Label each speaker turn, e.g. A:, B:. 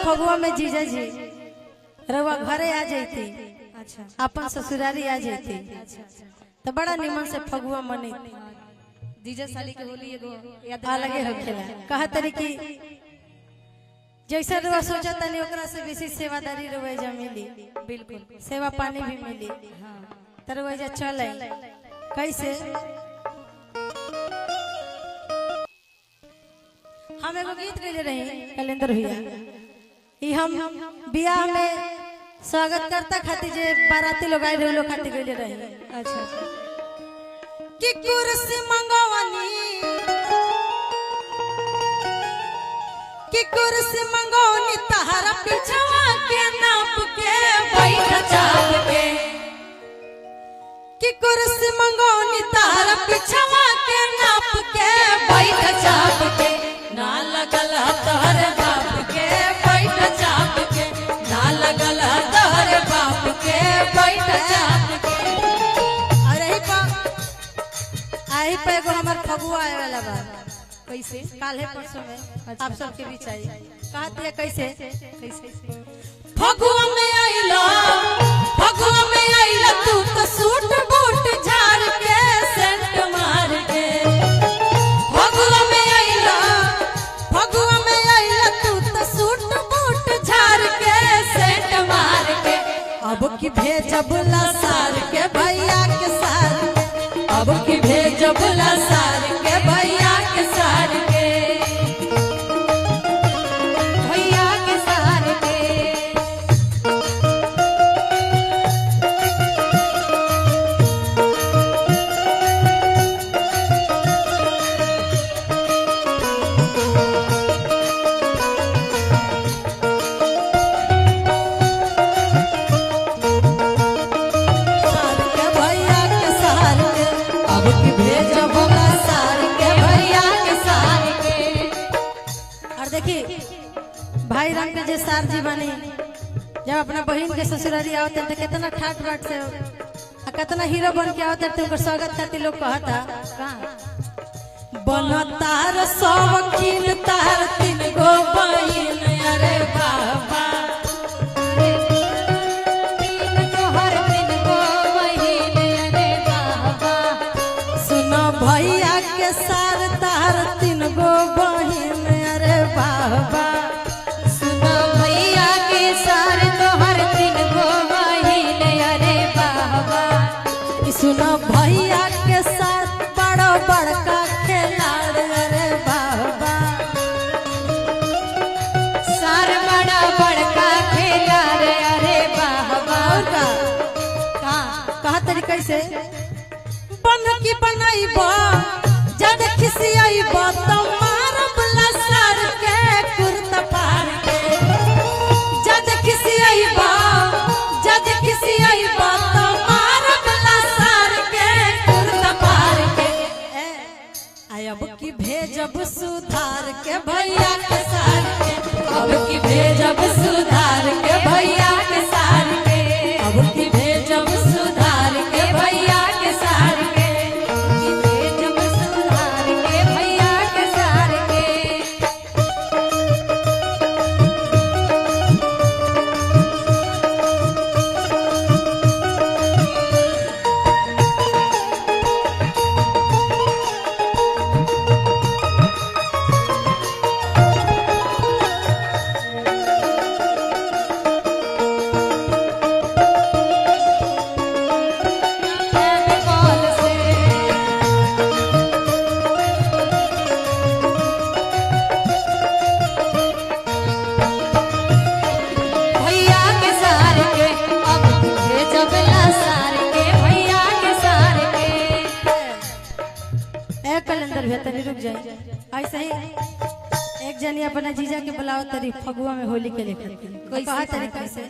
A: फगुआ में जीजा जी रवा घरे आ जाती। अच्छा अपन ससुरारी आ जाती तो बड़ा निमन से फगुआ मनी
B: जीजा साली के होली एगो
A: अलगे होखेला। कहा तरी की जैसे रवा सोचा तनी ओकरा से बेसी सेवादारी रवा जा मिली,
B: बिल्कुल
A: सेवा पानी भी मिली।
B: हाँ
A: तरवा जा चले कैसे हम एगो गीत गइले रही कैलेंडर भैया ई हम बियाह में स्वागत करता खातिर जे बाराती लोग आए रहे लोग खातिर गइले रही।
B: अच्छा
A: कि कुर्सी मंगवानी कि कुर्सी मंगवानी तहरा पिछवा के नाप के बैठ चाप के कि कुर्सी मंगवानी तहरा पिछवा के नाप के बैठ चाप के ना लगल तोहरे बाप के बैठ चाप के ना लगल तोहरे बाप के बैठ चाप के। अरे आई पे एगो हमर फगुआ आए वाला बा
B: कैसे
A: काल्हे परसों में आप सबके बीच आई कहती है कैसे
B: कैसे
A: फगुआ में आइला तू तो सूट बूट झाड़ के सेंट मार के फगुआ में आइला तू तो सूट बूट झाड़ के सेंट मार के अब की भेजबला सार के भैया के सार अब की भेजबला सार के भैया के सार के
B: भैया के सार के
A: सार के भैया के सार के अब की भेजबला सार के भैया के सार के। और देखी भाई रंग के जे सार जी बनी जब अपना बहन के ससुरारी आवत तो कितना ठाट बाट से आ कितना हीरो बन के आवत तो उनकर स्वागत खातिर लोग कहता बनतार शौकीन तार तीन गो बहिन अरे बाबा
B: तीन तोहर तीन गो बहिन अरे बाबा
A: सुनो भैया के सार तार तीन गो बहिन अरे बाबा
B: सुनो भैया के सार तोहर तीन गो बहिन अरे बाबा
A: सुनो भैया के साथ बड़ा बड़का खिलाड़ अरे बाबा
B: सार बड़ा बड़का खेला रे अरे बाबा
A: और का कहा तरीके से बन की बनाइबा जद खिसियाइबा तो मारब लसार के कुर्ता पार के जद खिसियाइबा तो मारब लसार के कुर्ता पार के आय अब की भेजब सुधार के भैया के सार के अब की भेजब सुधार के भैया के सार के अब की भेजब सुधार के भैया के सार के
B: कि भेजब सुधार के भैया के सार के कॉल से भैया के सार के अब भेजबला सार के भैया के सार के
A: एक कैलेंडर भी तनी रुक जाए ऐसे ही एक जनी अपना जीजा के बुलाओ तरी फगुआ में होली के लेकर कहा तरीके से